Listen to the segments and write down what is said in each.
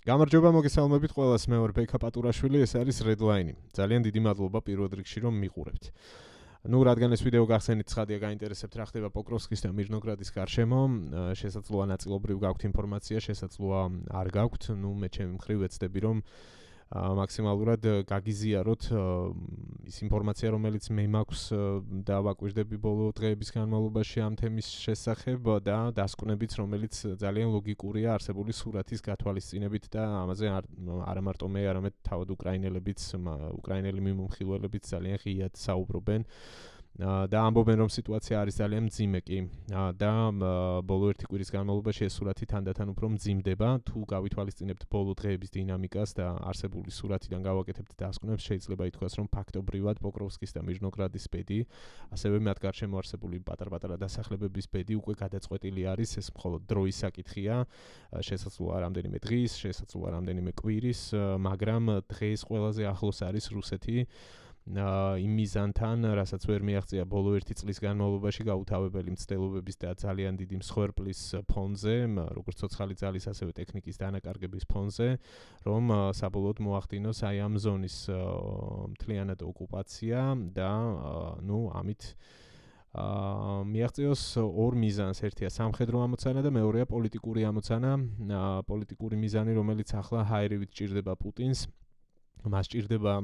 გამარჯობა, მოგესალმებით ყველას, მე ვარ ბექა პატურაშვილი, ეს არის Redline. ძალიან დიდი მადლობა პირველ რიგში რომ მიყურებთ. რადგან ეს ვიდეო გახსენით, ცხადია გაინტერესებთ რა ხდება პოკროვსკის და მირნოგრადის გარშემო, შესაძლოა ნაწილობრივ გაქვთ ინფორმაცია, შესაძლოა არ გაქვთ, მე ჩემი მხრივ ვეცდები რომ მაქსიმალურად გაგიზიაროთ ის ინფორმაცია, რომელიც მე მაქვს და ვაკვირდები ბოლო დღეების განმავლობაში ამ თემის შესახებ და დასკვნებით, რომელიც ძალიან ლოგიკურია არსებული სურათის გათვალისწინებით და ამაზე არა მარტო მე, არამედ თავად უკრაინელი მიმომხილველებიც ძალიან ღიად საუბრობენ. და ამბობენ რომ სიტუაცია არის ძალიან მძიმე კი და ბოლო ერთი კვირის განმავლობაში ეს სურათი თანდათან უფრო მძიმდება თუ გავითვალისწინებთ ბოლო დღეების დინამიკას და არსებული სურათიდან გავაკეთებთ დასკვნებს შეიძლება ითქვას რომ ფაქტობრივად პოკროვსკის და მირნოგრადის ბედი ასევე მათ გარშემო არსებული პატარ-პატარა დასახლებების ბედი უკვე გადაწყვეტილი არის ეს მხოლოდ დროის საკითხია შესაძლოა რამდენიმე დღის შესაძლოა რამდენიმე კვირის მაგრამ დღეს ყველაზე ახლოს არის რუსეთი იმ მიზანთან, რასაც ვერ მიაღწია ბოლო ერთი წლის განმავლობაში გაუთავებელი მცდელობების და ძალიან დიდი მსხვერპლის ფონზე, როგორც ცოცხალი ძალის, ასევე ტექნიკის დანაკარგების ფონზე, რომ საბოლოოდ მოახდინოს აი ამ ზონის მთლიანად ოკუპაცია და ამით მიაღწიოს ორ მიზანს, ერთია სამხედრო ამოცანა და მეორეა პოლიტიკური ამოცანა, პოლიტიკური მიზანი, რომელიც ახლა ჰაერივით ჭირდება პუტინს. მას ჭირდება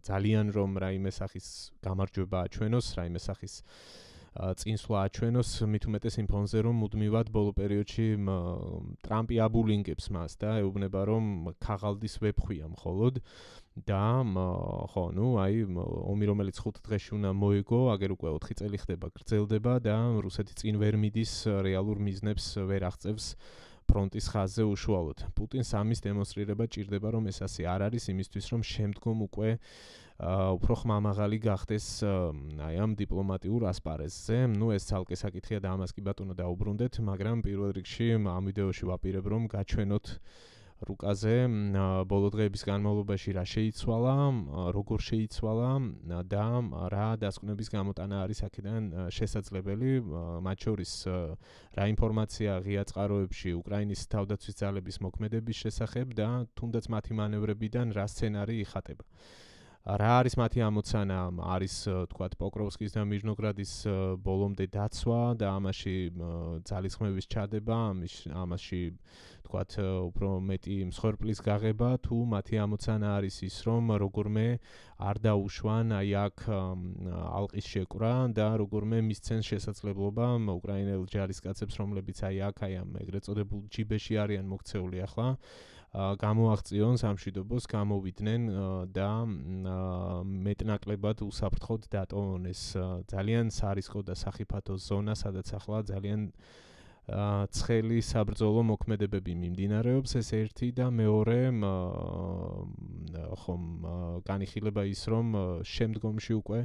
ძალიან რომ რაიმე სახის გამარჯვება აჩვენოს, რაიმე სახის წინსვლა აჩვენოს, მით უმეტეს იმ ფონზე რომ მუდმივად ბოლო პერიოდში ტრამპი აბულინგებს მას და ეუბნება რომ ქაღალდის ვეფხვია მხოლოდ და ომი რომელიც 5 დღეში უნდა მოიგო, აგერ უკვე 4 წელი ხდება, გრძელდება და რუსეთი წინ ვერ მიდის რეალურ მიზნებს ვერ აღწევს ფრონტის ხაზზე უშუალოდ. პუტინს ამის დემონსტრირება ჭირდება, რომ ეს ასე არ არის, იმისთვის რომ შემდგომ უკვე უფრო ხმამაღალი გახდეს აი ამ დიპლომატიურ ასპარეზზე. ეს ცალკე საკითხია და ამას კი ბატონო დაუბრუნდეთ, მაგრამ პირველ რიგში ამ ვიდეოში ვაპირებ რომ გაჩვენოთ რუკაზე ბოლო დღეების განმავლობაში რა შეიცვალა, როგორ შეიცვალა და რა დასკვნების გამოტანა არის აქედან შესაძლებელი, მათ შორის რა ინფორმაცია ღია წყაროებში უკრაინის თავდაცვის ძალების მოქმედების შესახებ და თუნდაც მათი მანევრებიდან რა სცენარი იხატება. რა არის მათი ამოცანა? არის თქვათ პოკროვსკის და მირნოგრადის ბოლომდე დაცვა და ამაში ძალისხმევის ჩადება, ამაში თქვათ უფრო მეტი მსხვერპლის გაღება თუ მათი ამოცანა არის ის რომ როგორმე არ დაუშვან აი აქ ალყის შეკვრა და როგორმე მისცენ შესაძლებლობა უკრაინელ ჯარისკაცებს რომლებიც აი აქ აი ამ ეგრეთ წოდებულ ჯიბეში არიან მოქცეული ახლა გამოაღწიონ სამშვიდობოს, გამოვიდნენ და მეტნაკლებად უსაფრთხოდ დატოვონ ეს ძალიან სარისკო და სახიფათო ზონა, სადაც ახლა ძალიან ცხელი საბრძოლო მოქმედებები მიმდინარეობს, ეს ერთი და მეორე განიხილება ის რომ შემდგომში უკვე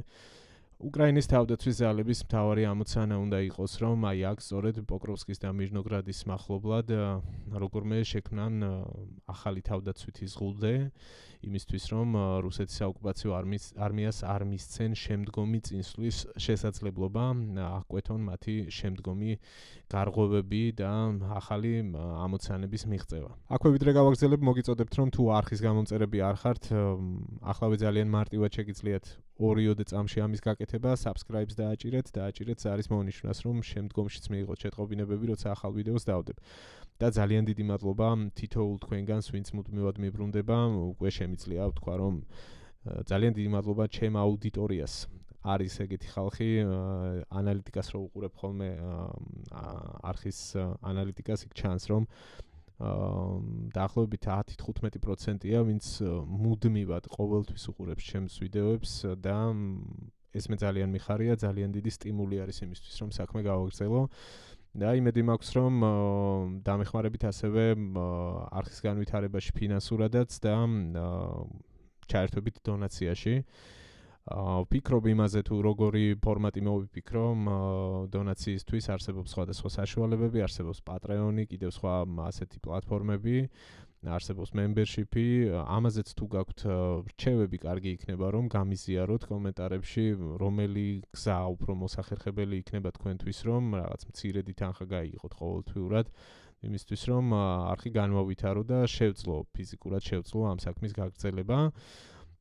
უკრაინის თავდაცვის ძალების მთავარი ამოცანა უნდა იყოს, რომ აი აქ სწორედ პოკროვსკის და მირნოგრადის მახლობლად როგორმე შექმნან ახალი თავდაცვითი ზღუდე, იმისთვის რომ რუსეთის საოკუპაციო არმიას არ მისცენ შემდგომი წინსვლის შესაძლებლობა, აღკვეთონ მათი შემდგომი გარღვევები და ახალი ამოცანების მიღწევა. აქვე ვიდრე გავაგრძელებ, მოგიწოდებთ რომ თუ არხის გამომწერები არ ხართ, ახლავე ძალიან მარტივად შეგიძლიათ 2-3 წამში ამის გაკეთება, subscribe-ს დააჭირეთ, ეს არის მონიშნავს, რომ შემდგომშიც მიიღოთ შეტყობინებები, როცა ახალ ვიდეოს დავდებ. და ძალიან დიდი მადლობა თითოეულ თქვენგანს, ვინც მუდმივად მიბრუნდება, უკვე შემიძლია ვთქვა, რომ ძალიან დიდი მადლობა ჩემ აუდიტორიას. არის ეგეთი ხალხი, ანალიტიკას რო უყურებ ხოლმე, არხის ანალიტიკას, იქ ჩანს, რომ დაახლოებით 10-15%-ია, ვინც მუდმივად ყოველთვის უყურებს ჩემს ვიდეოებს და ეს მე ძალიან მიხარია, ძალიან დიდი სტიმული არის იმისთვის, რომ საქმე გავაგრძელო. და იმედი მაქვს, რომ დამეხმარებით ასევე არხის განვითარებაში ფინანსურადაც და ჩაერთვებით დონაციაში. ვფიქრობ იმაზე თუ როგორი ფორმატი მოვიფიქრო დონაციისთვის, არსებობს სხვადასხვა საშუალებები, არსებობს Patreon-ი, კიდევ სხვა ასეთი პლატფორმები, არსებობს membership-ი, ამაზეც თუ გაქვთ რჩევები, კარგი იქნება რომ გამიზიაროთ კომენტარებში, რომელი გზა უფრო მოსახერხებელი იქნება თქვენთვის, რომ რაღაც მცირედი თანხა გაიგოთ ყოველთვიურად, იმისთვის რომ არხი განმოვითარო და შევძლო ფიზიკურად ამ საქმის გაგრძელება.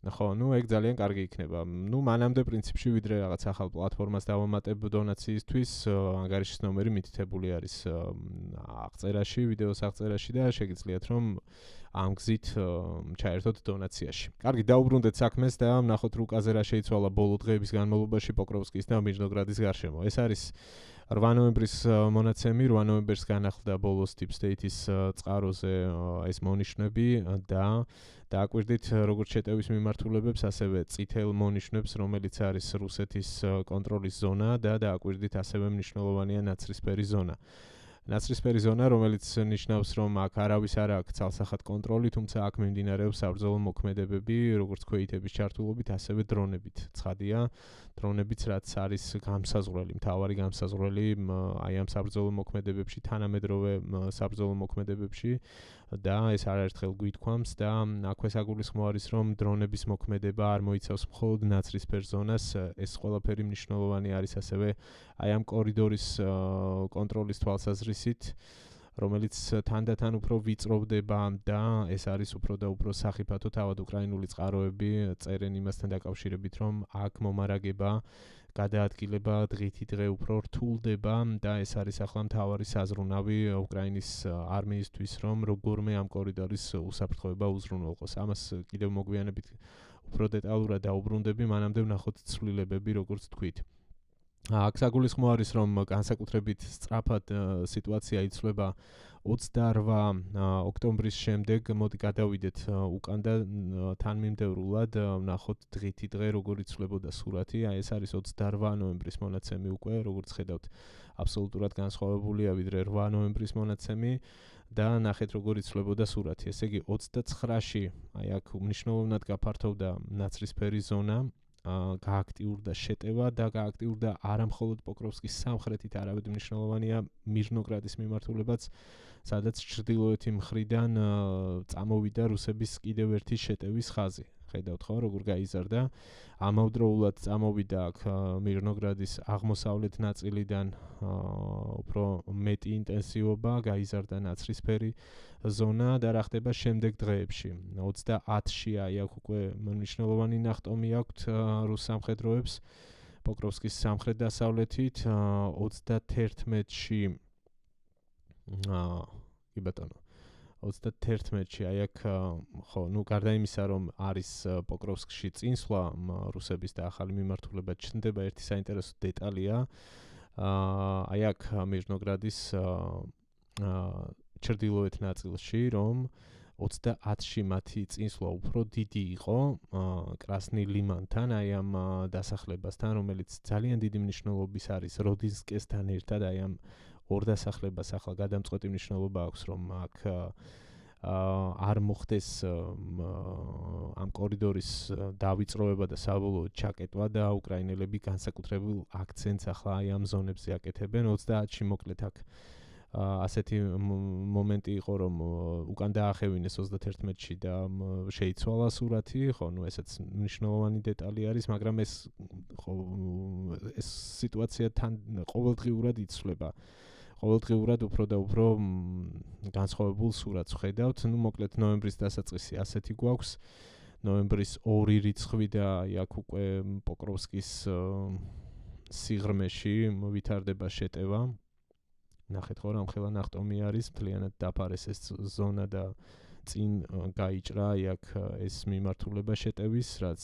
ხო, ეგ ძალიან კარგი იქნება. მანამდე პრინციპში ვიდრე რაღაც ახალ პლატფორმას დავამატებ დონაციისთვის, ანგარიშის ნომერი მითითებული არის აღწერაში, ვიდეოს აღწერაში და შეგიძლიათ რომ ამ გზით ჩაერთოთ დონაციაში. კარგი, დაუბრუნდეთ საქმეს და ვნახოთ რუკაზე რა შეიცვალა ბოლო დღეების განმავლობაში პოკროვსკის და მიჟნოგრადის გარშემო. ეს არის 8 ნოემბრის მონაცემი, 8 ნოემბერს განახლდა ბოლოს Deep State-ის წყაროზე ეს მონიშნები და დააკვირდით როგორც შეტევის მიმართულებებს, ასევე წითელ მონიშნებს, რომელიც არის რუსეთის კონტროლის ზონა და დააკვირდით ასევე მნიშვნელოვანია ნაცრისფერი ზონა. ნაცრისფერი ზონა, რომელიც ნიშნავს, რომ აქ არავის არ აქვს ცალსახად კონტროლი, თუმცა აქ მიმდინარეობს საბრძოლო მოქმედებები, როგორც ქვეითების ჩართულობით, ასევე დრონებით. ცხადია, დრონებიც რაც არის გამსაზღვრელი, მთავარი გამსაზღვრელი აი ამ საბრძოლო მოქმედებებში, თანამედროვე საბრძოლო მოქმედებებში და ეს არაერთხელ გვითქვამს და აქვე საგულისხმო არის, რომ დრონების მოქმედება არ მოიცავს მხოლოდ ნაცრისფერ ზონას, ეს ყველაფერი მნიშვნელოვანი არის ასევე აი ამ კორიდორის კონტროლის თვალსაზრისით, რომელიც თანდათან უფრო ვიწროვდება და ეს არის უფრო და უფრო სახიფათო თავად უკრაინული წყაროები წერენ იმასთან დაკავშირებით, რომ აქ მომარაგება გადაადგილება დღითი დღე უფრო რთულდება და ეს არის ახლა მთავარი საზრუნავი უკრაინის არმიისთვის, რომ როგორმე ამ კორიდორის უსაფრთხოება უზრუნველყოს. ამას კიდევ მოგვიანებით უფრო დეტალურად დაუბრუნდები, მანამდე ვნახოთ ცვლილებები, როგორც თქვით. აქ საგულისხმო არის, რომ განსაკუთრებით სწრაფად სიტუაცია იცვლება 28 ოქტომბრის შემდეგ. მოდი გადავიდეთ უკან და თანმიმდევრულად ვნახოთ დღითი დღე როგორ იცვლებოდა სურათი. აი ეს არის 28 ნოემბრის მონაცემი უკვე, როგორც ხედავთ, აბსოლუტურად განსხვავებულია ვიდრე 8 ნოემბრის მონაცემი და ნახეთ როგორ იცვლებოდა სურათი. ესე იგი 29-ში აი აქ მნიშვნელოვნად გაფართოვდა ნაცრისფერი ზონა. გააქტიურდა შეტევა და გააქტიურდა არამხოლოდ პოკროვსკის სამხრეთით, არამედ მნიშვნელოვანია მიჟნოგრადის მიმართულებაც, სადაც ჩრდილოეთი მხრიდან წამოვიდა რუსების კიდევ ერთი შეტევის ხაზი. ხედავთ ხო, როგორ გაიზარდა. ამავდროულად წამოვიდა აქ მიჟნოგრადის აღმოსავლეთ ნაწილიდან უფრო მეტი ინტენსივობა, გაიზარდა ნაცრისფერი ზონა და რა ხდება შემდეგ დღეებში. 30-ში აი აქ უკვე მნიშვნელოვანი ნახტომი აქვთ რუს სამხედროებს პოკროვსკის სამხრეთ-დასავლეთით, 31-ში კი ბატონო 31-ში აი აქ ხო, გარდა იმისა, რომ არის პოკროვსკში წინსვლა რუსების და ახალი მიმართულება ჩნდება, ერთი საინტერესო დეტალია. აი აქ მიჟნოგრადის ჩრდილოეთ ნაწილში, რომ 30-ში მათი წინსვლა უფრო დიდი იყო კრასნი ლიმანთან, აი ამ დასახლებასთან, რომელიც ძალიან დიდი მნიშვნელობის არის როდინსკესთან ერთად, აი ამ ორ დასახლებას ახლა გადამწყვეტი მნიშვნელობა აქვს, რომ აქ არ მოხდეს ამ კორიდორის დავიწროება და საბოლოოდ ჩაკეტვა და უკრაინელები განსაკუთრებულ აქცენტს ახლა აი ამ ზონებზე აკეთებენ. 30-ში მოკლედ აქ ასეთი მომენტი იყო, რომ უკან დაახევინეს 31-ში და შეიცვალა სურათი, ხო, ესაც მნიშვნელოვანი დეტალი არის, მაგრამ ეს სიტუაცია თან ყოველდღიურად იცვლება. ყოველდღიურად უფრო და უფრო განსხვავებულ სურათს ხედავთ. მოკლედ ნოემბრის დასაწყისი ასეთი გვაქვს. ნოემბრის 2 რიცხვი და აქ უკვე პოკროვსკის სიღრმეში ვითარდება შეტევა. ნახეთ ხო, რამხელა ნახტომი არის, მთლიანად დაფარეს ეს ზონა და წინ გაიჭრა აქ ეს მიმართულება შეტევის, რაც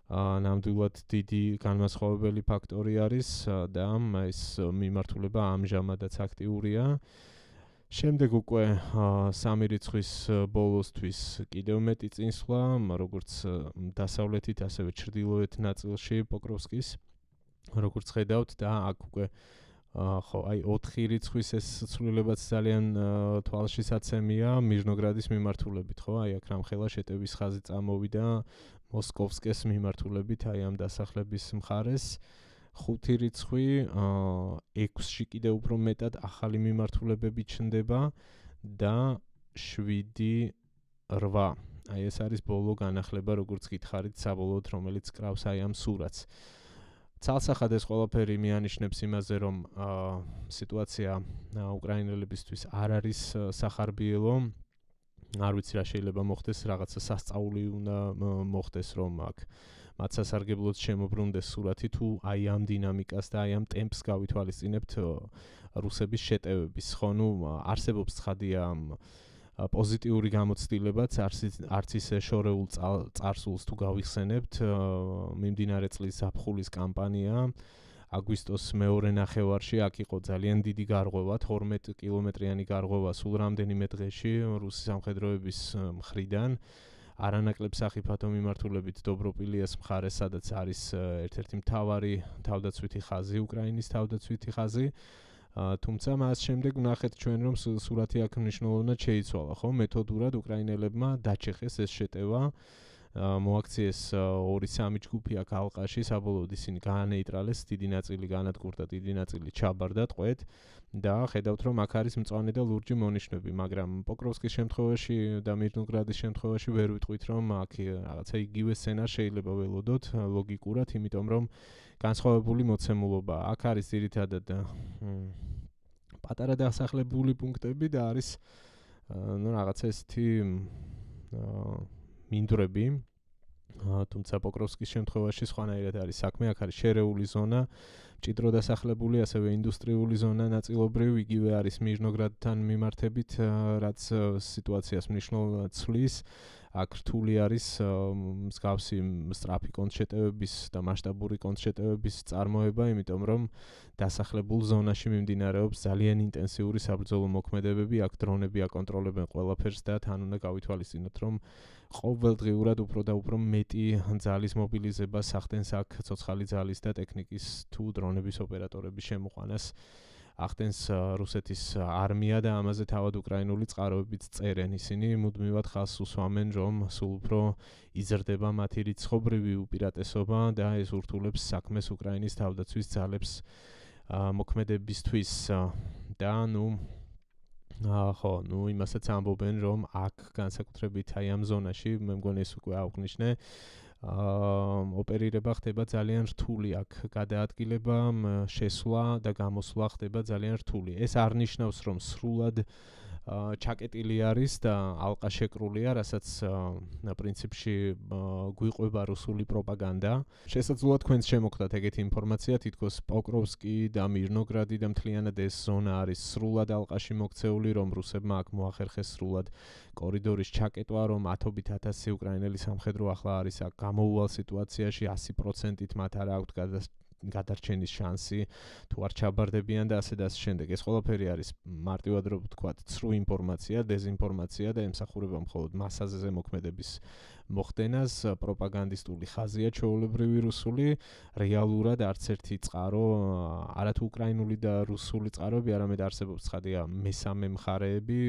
ნამდვილად დიდი განმასხვავებელი ფაქტორი არის და ეს მიმართულება ამჟამადაც აქტიურია. შემდეგ უკვე 3 რიცხვის ბოლოსთვის კიდევ მეტი წინსვლა, როგორც დასავლეთით, ასევე ჩრდილოეთ ნაწილში პოკროვსკის, როგორც ხედავთ და აქ უკვე ხო, აი 4 რიცხვის ეს ცვლილებაც ძალიან თვალშისაცემია მიჟნოგრადის მიმართულებით, ხო? აი აქ რამხელა შეტევის ხაზი წამოვიდა მოსკოვსკეს მიმართულებით, აი ამ დასახლების მხარეს. 5 რიცხვი, 6-ში კიდევ უფრო მეტად ახალი მიმართულებები ჩნდება და 7-8. აი ეს არის ბოლო განახლება, როგორც გითხარით, საბოლოოდ, რომელიც კრავს აი ამ სურათს. ცალსახად ეს ყველაფერი მიანიშნებს იმაზე, რომ სიტუაცია უკრაინელებისთვის არ არის სახარბიელო. არ ვიცი რა შეიძლება მოხდეს, რაღაცა სასწაული უნდა მოხდეს, რომ აქ მათ სასარგებლოდ შემოbrunდეს სურათი თუ აი ამ დინამიკას და აი ამ ტემპს გავითვალისწინებთ რუსების შეტევების. ხო, ნუ არსებობს ცხადია პოზიტიური გამოცდილებაც, არც ისე შორეულ წარსულს თუ გავიხსენებთ, მიმდინარე წლის ზაფხულის კამპანია აგვისტოს მეორე ნახევარში აქ იყო ძალიან დიდი გარღვევა, 12 კილომეტრიანი გარღვევა სულ რამდენიმე დღეში რუსი სამხედროების მხრიდან. არანაკლებ სახიფათო მიმართულებით დობროპილიას მხარეს, სადაც არის ერთ-ერთი მთავარი თავდაცვითი ხაზი, უკრაინის თავდაცვითი ხაზი. თუმცა მას შემდეგ ვნახეთ ჩვენ, რომ სურათი აქ მნიშვნელოვნად შეიცვალა, ხო? მეთოდურად უკრაინელებმა დაჩეხეს ეს შეტევა. მოაქციეს 2-3 ჯგუფი აქ ალყაში, საბოლოოდ ისინი გაანეიტრალეს, დიდი ნაწილი განადგურდა, დიდი ნაწილი ჩაბარდა ტყვედ და ხედავთ, რომ აქ არის მწვანე და ლურჯი მონიშნები, მაგრამ პოკროვსკის შემთხვევაში და მირნოგრადის შემთხვევაში ვერ ვიტყვით, რომ აქ რაღაცა იგივე სცენარი შეიძლება ველოდოთ ლოგიკურად, იმიტომ რომ განსხვავებული მოცემულობა. აქ არის ძირითადად პატარა დასახლებული პუნქტები და არის რაღაცა ესეთი მინდვრები. თუმცა პოკროვსკის შემთხვევაში სხვანაირად არის საქმე, აქ არის შერეული ზონა, მჭიდრო დასახლებული, ასევე ინდუსტრიული ზონა ნაწილობრივ, იგივე არის მირნოგრადთან მიმართებით, რაც სიტუაციას მნიშვნელოვნად ცვლის. აქ რთული არის მსგავსი სწრაფი კონტრშეტევების და მასშტაბური კონტრშეტევების წარმოება, იმიტომ რომ დასახლებულ ზონაში მიმდინარეობს ძალიან ინტენსიური საბრძოლო მოქმედებები, აქ დრონები აკონტროლებენ ყველაფერს და თან უნდა გავითვალისწინოთ, რომ ყოველდღიურად უფრო და უფრო მეტი ძალის მობილიზება სახდენს აქ ცოცხალი ძალის და ტექნიკის თუ დრონების ოპერატორების შემოყვანას ახდენს რუსეთის არმია და ამაზე თავად უკრაინული წყაროებიც წერენ. ისინი მუდმივად ხაზს უსვამენ, რომ სულ უფრო იზრდება მათი რიცხობრივი უპირატესობა და ეს ურთულებს საქმეს უკრაინის თავდაცვის ძალებს მოქმედებისთვის და იმასაც ამბობენ, რომ აქ განსაკუთრებით აი ამ ზონაში, მე მგონი ეს უკვე აღვნიშნე, ოპერირება ხდება ძალიან რთული, აქ გადაადგილება, შესვლა და გამოსვლა ხდება ძალიან რთული. ეს არ ნიშნავს, რომ სრულად ჩაკეტილი არის და ალყა შეკრულია, რასაც პრინციპში გვიყვება რუსული პროპაგანდა. შესაძლოა თქვენს შემოგხვდათ ეგეთი ინფორმაცია, თითქოს პოკროვსკი და მირნოგრადი და მთლიანად ეს ზონა არის სრულად ალყაში მოქცეული, რომ რუსებმა აქ მოახერხეს სრულად კორიდორის ჩაკეტვა, რომ 10,000 უკრაინელი სამხედრო ახლა არის აქ გამოუვალ სიტუაციაში 100%-ით მათ არ აქვთ გადარჩენის შანსი, თუ არ ჩაბარდებიან და ასე და ასე შემდეგ. ეს ყველაფერი არის მარტივად რო ვთქვათ, ცრუ ინფორმაცია, დეზინფორმაცია და ემსახურება მხოლოდ მასაზე მოქმედების მოხდენას, პროპაგანდისტული ხაზია ჩვეულებრივი რუსული, რეალურად არც ერთი წყარო, არათუ უკრაინული და რუსული წყაროები, არამედ არსებობს ცხადია მესამე მხარეები,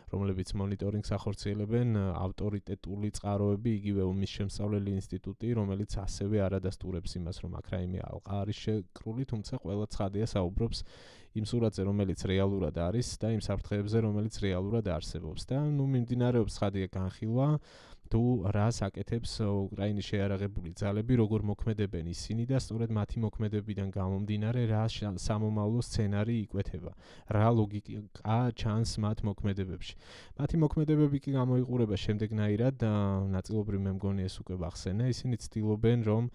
რომლებიც მონიტორინგს ახორციელებენ, ავტორიტეტული წყაროები, იგივე ომის შემსწავლელი ინსტიტუტი, რომელიც ასევე არადასტურებს იმას, რომ აქ რაიმე ალყა არის შეკრული, თუმცა ყველა ცხადია საუბრობს იმ სურათზე, რომელიც რეალურად არის და იმ საფრთხეებზე, რომელიც რეალურად არსებობს და მიმდინარეობს ცხადია განხილვა თუ რას აკეთებს უკრაინის შეიარაღებული ძალები, როგორ მოქმედებენ ისინი და სწორედ მათი მოქმედებიდან გამომდინარე რა სამომავლო სცენარი იკვეთება, რა ლოგიკა ჩანს მათ მოქმედებებში. მათი მოქმედებები კი გამოიყურება შემდეგნაირად, ნაწილობრივ მე მგონი ეს უკვე ვახსენე, ისინი ცდილობენ, რომ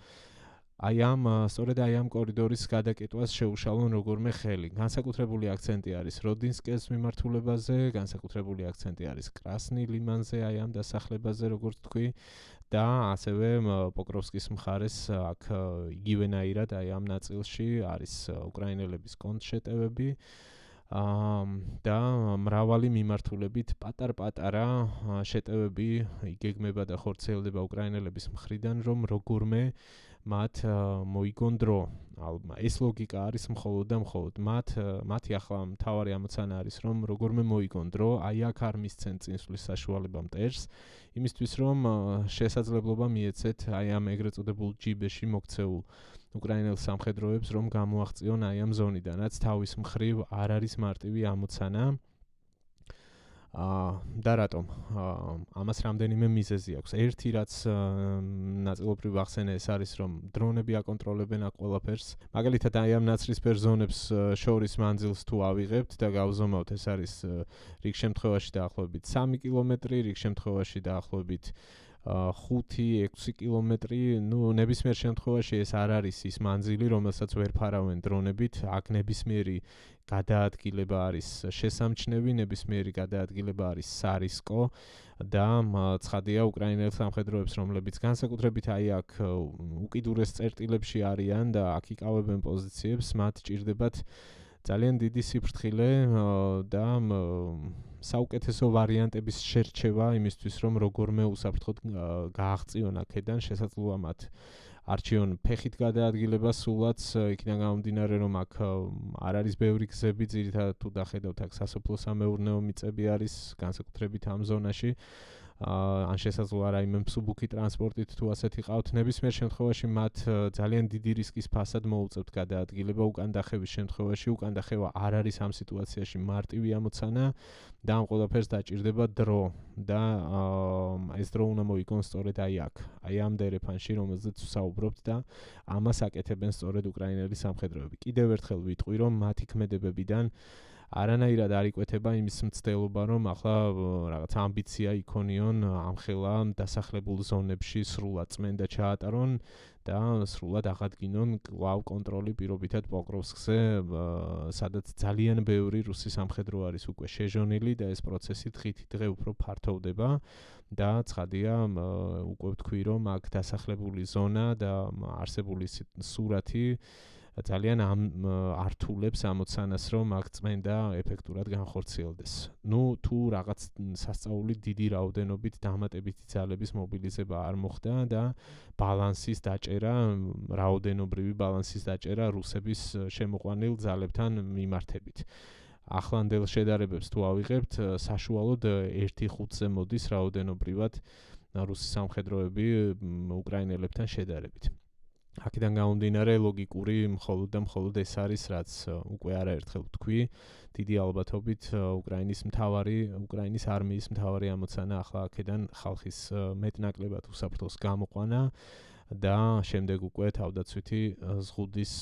სწორედ ამ კორიდორის გადაკეტვას შეუშალონ როგორმე ხელი. განსაკუთრებული აქცენტი არის როდინსკეს მიმართულებაზე, განსაკუთრებული აქცენტი არის კრასნი ლიმანზე, ამ დასახლებაზე, როგორც თქვი, და ასევე პოკროვსკის მხარეს აქ იგივენაირად ამ ნაწილში არის უკრაინელების კონტრშეტევები და მრავალი მიმართულებით პატარ-პატარა შეტევები იგეგმება და ხორციელდება უკრაინელების მხრიდან, რომ როგორმე მათ მოიგონ დრო. ეს ლოგიკა არის მხოლოდ და მხოლოდ მათი ახლა მთავარი ამოცანა არის, რომ როგორმე მოიგონ დრო, აქ არ მისცენ წინსვლის საშუალება მტერს, იმისთვის რომ შესაძლებლობა მიეცეთ ამ ეგრეთ წოდებულ ჯიბეში მოქცეულ უკრაინელ სამხედროებს, რომ გამოაღწიონ ამ ზონიდან, რაც თავის მხრივ არ არის მარტივი ამოცანა. და რატომ? ამას რამდენიმე მიზეზი აქვს. ერთი რაც ნაწილობრივ ახსენე ეს არის რომ დრონები აკონტროლებენ აქ ყველაფერს. მაგალითად აი ამ ნაცრისფერ ზონებს შორის მანძილს თუ ავიღებთ და გავზომავთ, ეს არის რიგ შემთხვევაში დაახლოებით 3 კილომეტრი, რიგ შემთხვევაში დაახლოებით 5-6 კილომეტრი, ну, ნებისმიერ შემთხვევაში ეს არ არის ის მანძილი, რომელსაც ვერ ფარავენ დრონებით, აქ ნებისმიერი გადაადგილება არის შესამჩნევი, ნებისმიერი გადაადგილება არის სარისკო და ცხადია უკრაინელ სამხედროებს, რომლებიც განსაკუთრებით აი აქ უკიდურეს წერტილებში არიან და აქ იკავებენ პოზიციებს, მათ ჭირდებათ ძალიან დიდი სიფრთხილე და საუკეთესო ვარიანტების შერჩევა იმისთვის, რომ როგორმე უსაფრთხოდ გააღწიონ აქედან, შესაძლოა მათ არჩიონ ფეხით გადაადგილება სულაც, იქიდან გამომდინარე, რომ აქ არ არის ბევრი გზები, ძირითადად თუ დახედავთ, აქ სასოფლო-სამეურნეო მიწები არის, განსაკუთრებით ამ ზონაში. ან შესაძლოა რაიმე მსუბუქი ტრანსპორტით თუ ასეთი ყავთ, ნებისმიერ შემთხვევაში მათ ძალიან დიდი რისკის ფასად მოუწევთ გადაადგილება უკან დახევის შემთხვევაში. უკან დახევა არ არის ამ სიტუაციაში მარტივი ამოცანა და ამ ყველაფერს დაჭირდება დრო და ეს დრო უნდა მოიგონ სწორედ აი აქ, აი ამ დერეფანში, რომელზეც ვსაუბრობთ და ამას აკეთებენ სწორედ უკრაინელი სამხედროები. კიდევ ერთხელ ვიტყვი, რომ მათი ქმედებებიდან არანაირად არ იკვეთება იმის მცდელობა, რომ ახლა რაღაც ამბიცია იქონიონ ამხელა დასახლებულ ზონებში სრულად წმენდა ჩაატარონ და სრულად აღადგინონ კვლავ კონტროლი პირობითად პოკროვსკზე, სადაც ძალიან ბევრი რუსი სამხედრო არის უკვე შეჟონილი და ეს პროცესი დღითიდღე უფრო ფართოვდება და ცხადია უკვე ვთქვი, რომ აქ დასახლებული ზონა და არსებული სურათი ძალიან ართულებს ამოცანას, რომ აქ წმენდა ეფექტურად განხორციელდეს. ნუ თუ რაღაც სასწაული დიდი რაოდენობით დამატებითი ძალების მობილიზება არ მოხდა და ბალანსის დაჭერა, რაოდენობრივი ბალანსის დაჭერა რუსების შემოყვანილ ძალებთან მიმართებით. ახლანდელ შედარებებს თუ ავიღებთ, საშუალოდ 1/5-ზე მოდის რაოდენობრივად რუსი სამხედროები უკრაინელებთან შედარებით. აქედან გამომდინარე ლოგიკური მხოლოდ და მხოლოდ ეს არის, რაც უკვე არაერთხელ ვთქვი, დიდი ალბათობით უკრაინის არმიის მთავარი ამოცანა ახლა აქედან ხალხის მეტნაკლებად უსაფრთხოს გამოყვანა და შემდეგ უკვე თავდაცვითი ზღუდის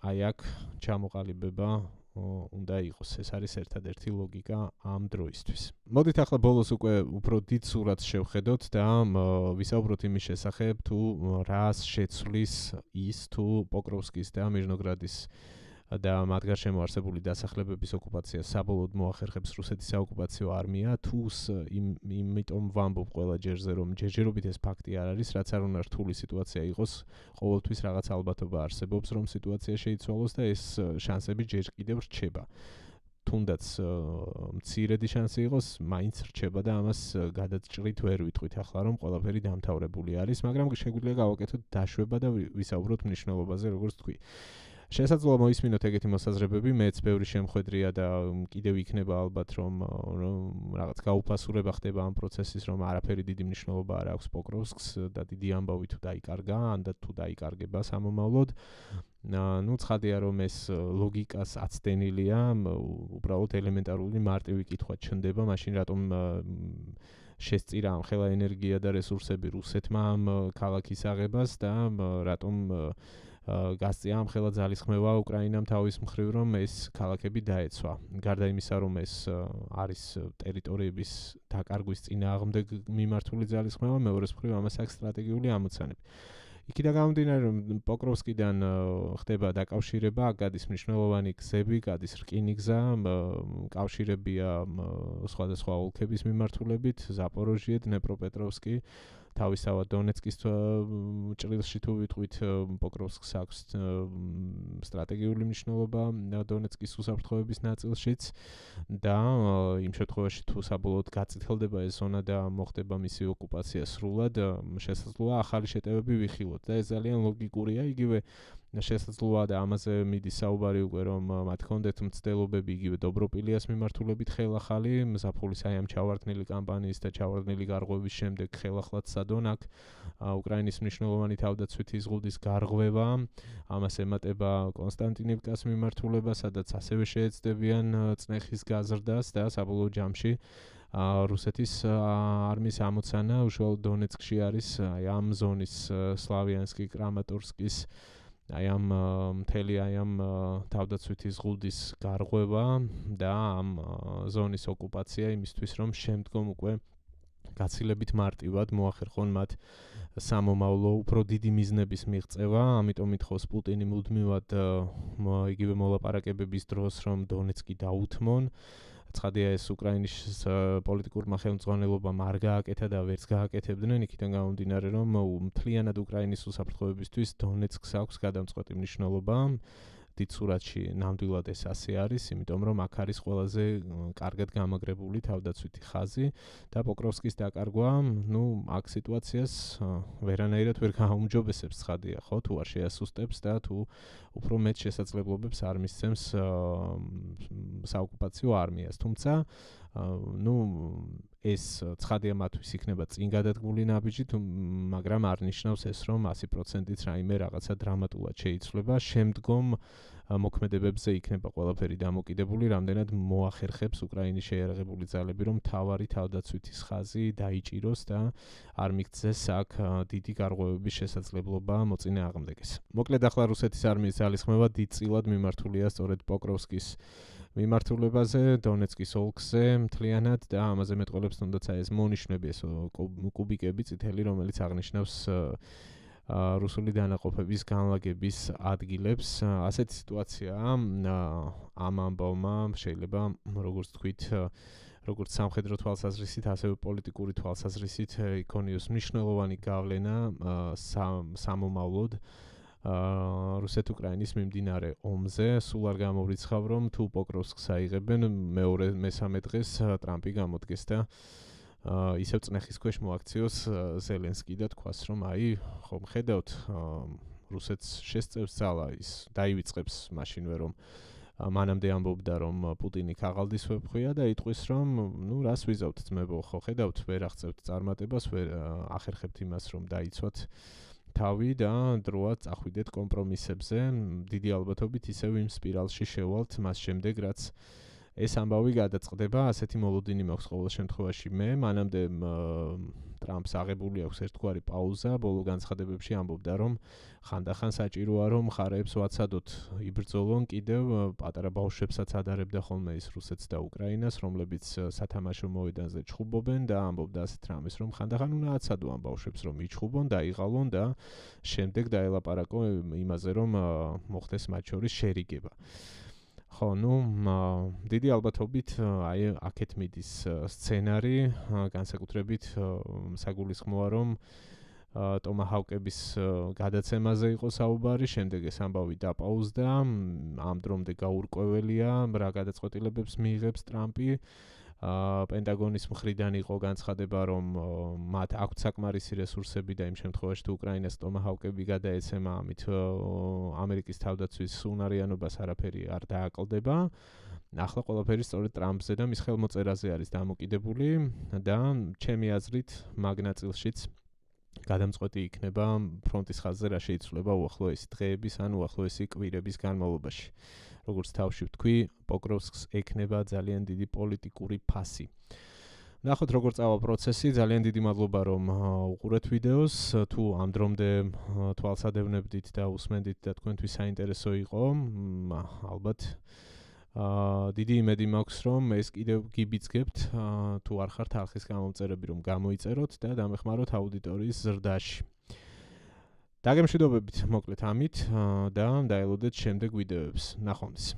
აი აქ ჩამოყალიბება უნდა იყოს. ეს არის ერთადერთი ლოგიკა ამ დროისთვის. მოდით ახლა ბოლოს უკვე უფრო დიდ სურათს შევხედოთ და ვისაუბროთ იმის შესახებ, თუ რას შეცვლის ის, თუ პოკროვსკის და მირნოგრადის და მათ გარშემო არსებული დასახლებების ოკუპაცია საბოლოოდ მოახერხებს რუსეთის საოკუპაციო არმია, თუ იმიტომ ვამბობ ყველა ჯერზე, რომ ჯერჯერობით ეს ფაქტი არ არის, რაც არ უნდა რთული სიტუაცია იყოს, ყოველთვის რაღაც ალბათობა არსებობს, რომ სიტუაცია შეიცვალოს და ეს შანსები ჯერ კიდევ რჩება. თუნდაც მცირედი შანსი იყოს, მაინც რჩება და ამას გადაჭრით ვერ ვიტყვით ახლა, რომ ყველაფერი დამთავრებული არის, მაგრამ შეგვიძლია გავაკეთოთ დაშვება და ვისაუბროთ მნიშვნელობაზე, როგორც თქვი. შესაძლოა მოისმინოთ ეგეთი მოსაზრებები, მეც ბევრი შემხედრია და კიდევ იქნება ალბათ, რომ რაღაც გაუფასურება ხდება ამ პროცესის, რომ არაფერი დიდი მნიშვნელობა არ აქვს პოკროვსკს და დიდი ამბავი თუ დაიკარგა, ან და თუ დაიკარგება სამომავლოდ. ნუ ცხადია, რომ ეს ლოგიკას აცდენილია, უბრალოდ ელემენტარული მარტივი კითხვა ჩნდება, მაშინ რატომ შესწირა ამხელა ენერგია და რესურსები რუსეთმა ამ ქალაქის აღებას და რატომ გასწია ამხელა ძალისხმევა უკრაინამ თავის მხრივ, რომ ეს ქალაქები დაეცვა. გარდა იმისა, რომ ეს არის ტერიტორიების დაკარგვის წინააღმდეგ მიმართული ძალისხმევა, მეორე მხრივ ამას აქვს სტრატეგიული ამოცანები. იქიდან გამომდინარე, რომ პოკროვსკიდან ხდება დაკავშირება, აქ გადის მნიშვნელოვანი გზები, გადის რკინიგზა, კავშირებია სხვადასხვა ოლქების მიმართულებით, ზაპოროჟიე, დნეპროპეტროვსკი, თავისთავად დონეცკის ჭრილში თუ ვიტყვით, პოკროვსკს აქვს სტრატეგიული მნიშვნელობა დონეცკის უსაფრთხოების ნაწილშიც და იმ შემთხვევაში თუ საბოლოოდ გაწითელდება ეს ზონა და მოხდება მისი ოკუპაცია სრულად, შესაძლოა ახალი შეტევები ვიხილოთ და ეს ძალიან ლოგიკურია, იგივე შესაძლოა და ამაზე მიდის საუბარი უკვე, რომ მათ ჰქონდეთ მცდელობები იგივე დობროპილიას მიმართულებით ხელახალი, ზაფხულის აი ამ ჩავარდნილი კამპანიის და ჩავარდნილი გარღვევის შემდეგ ხელახლად სადონ აქ უკრაინის მნიშვნელოვანი თავდაცვითი ზღუდის გარღვევა, ამას ემატება კონსტანტინივკას მიმართულება, სადაც ასევე შეეცდებიან წნეხის გაზრდას და საბოლოო ჯამში რუსეთის არმიის ამოცანა უშუალოდ დონეცკში არის აი ამ ზონის სლავიანსკი, კრამატორსკის აი ამ მთელი აი ამ თავდაცვითი ზღუდის გარღვევა და ამ ზონის ოკუპაცია იმისთვის რომ შემდგომ უკვე გაცილებით მარტივად მოახერხონ მათ სამომავლო უფრო დიდი მიზნების მიღწევა, ამიტომ ითხოვს პუტინი მუდმივად იგივე მოლაპარაკებების დროს რომ დონეცკი დაუთმონ. ცხადია ეს უკრაინის პოლიტიკურმა ხელმძღვანელობამ არ გააკეთა და ვერც გააკეთებდნენ, იქიდან გამომდინარე რომ მთლიანად უკრაინის უსაფრთხოებისთვის დონეცკს აქვს გადამწყვეტი მნიშვნელობა. დიდ სურათში ნამდვილად ეს ასე არის, იმიტომ რომ აქ არის ყველაზე კარგად გამაგრებული თავდაცვითი ხაზი და პოკროვსკის დაკარგვა, აქ სიტუაციას ვერანაირად ვერ გააუმჯობესებს, ცხადია, ხო, თუ არ შეასუსტებს და თუ უფრო მეტ შესაძლებლობებს არ მისცემს საოკუპაციო არმიას. თუმცა, ეს ცხადია მათთვის იქნება წინ გადადგმული ნაბიჯი, მაგრამ არ ნიშნავს ეს, რომ 100%-ით რაიმე რაღაცა დრამატულად შეიცვლება. შემდგომ მოქმედებებზე იქნება ყველაფერი დამოკიდებული, რამდენად მოახერხებს უკრაინის შეიარაღებული ძალები, რომ მთავარი თავდაცვითის ხაზი დაიჭიროს და არ მიქცეს აქ დიდი გარღვევების შესაძლებლობა მოწინააღმდეგეს. მოკლედ ახლა რუსეთის არმიის ძალისხმევა დიდწილად მიმართულია სწორედ პოკროვსკის მიმართულებაზე, დონეცკის ოლქზე მთლიანად და ამაზე მეტყველებს თუნდაც ეს მონიშნები, ეს კუბიკები წითელი, რომელიც აღნიშნავს რუსული დანაყოფების განლაგების ადგილებს. ასეთი სიტუაციაა ამ ამბავმა შეიძლება როგორც თქვით, როგორც სამხედრო თვალსაზრისით, ასევე პოლიტიკური თვალსაზრისით იქონიოს მნიშვნელოვანი გავლენა სამომავლოდ რუსეთ-უკრაინის მიმდინარე ომზე. სულ არ გამოვრიცხავ, რომ თუ პოკროვსკს აიღებენ, მესამე დღეს ტრამპი გამოდგეს და ისევ წნეხის ქვეშ მოაქციოს ზელენსკი და თქვას, რომ ხომ ხედავთ, რუსეთს შესწევს ძალა, ის დაივიწყებს მაშინვე, რომ მანამდე ამბობდა, რომ პუტინი ქაღალდის ვებხვია და იტყვის, რომ რას ვიზავთ ძმებო, ხო ხედავთ, ვერ აღწევთ წარმატებას, ვერ ახერხებთ იმას, რომ დაიცვათ თავი და დროა წახვიდეთ კომპრომისებზე. დიდი ალბათობით ისევ იმ სპირალში შევალთ მას შემდეგ, რაც ეს ამბავი გადაწყდება, ასეთი მოლოდინი მაქვს ყოველ შემთხვევაში მე. მანამდე ტრამპს აღებული აქვს ერთგვარი პაუზა, ბოლო განცხადებებში ამბობდა, რომ ხანდახან საჭიროა, რომ მხარეებს ვაცადოთ, იბრძოლონ კიდევ, პატარა ბავშვებსაც ადარებდა ხოლმე ის რუსეთს და უკრაინას, რომლებიც სათამაშო მოედანზე ჩხუბობენ და ამბობდა ასეთ რამეს, რომ ხანდახან უნდა აცადო ამ ბავშვებს, რომ იჩხუბონ, დაიღალონ და შემდეგ დაელაპარაკო იმაზე, რომ მოხდეს მათ შორის შერიგება. ხო, დიდი ალბათობით აქეთ მიდის სცენარი, განსაკუთრებით საგულისხმოა, რომ ტომაჰავკების გადაცემაზე იყო საუბარი, შემდეგ ეს ამბავი დაპაუზდა, ამ დრომდე გაურკვეველია, რა გადაწყვეტილებებს მიიღებს ტრამპი. პენტაგონის მხრიდან იყო განცხადება, რომ მათ აქვთ საკმარისი რესურსები და იმ შემთხვევაში თუ უკრაინას ტომაჰავკები გადაეცემა, ამით ამერიკის თავდაცვის უნარიანობას არაფერი არ დააკლდება. ახლა ყველაფერი სწორედ ტრამპზე და მის ხელმოწერაზე არის დამოკიდებული და ჩემი აზრით მაგ ნაწილშიც გადამწყვეტი იქნება ფრონტის ხაზზე რა შეიცვლება უახლოესი დღეების ან უახლოესი კვირების განმავლობაში. როგორც თავში ვთქვი, პოკროვსკს ექნება ძალიან დიდი პოლიტიკური ფასი. ნახოთ როგორ წავა პროცესი, ძალიან დიდი მადლობა რომ უყურეთ ვიდეოს, თუ ამ დრომდე თვალსადევნებდით და უსმენდით და თქვენთვის საინტერესო იყო, ალბათ დიდი იმედი მაქვს რომ ეს კიდევ გიბიძგებთ, თუ არ ხართ არხის გამომწერები რომ გამოიწეროთ და დამეხმაროთ აუდიტორიის ზრდაში. დაგემშვიდობებით მოკლედ ამით და დაელოდეთ შემდეგ ვიდეოებს. ნახვამდის.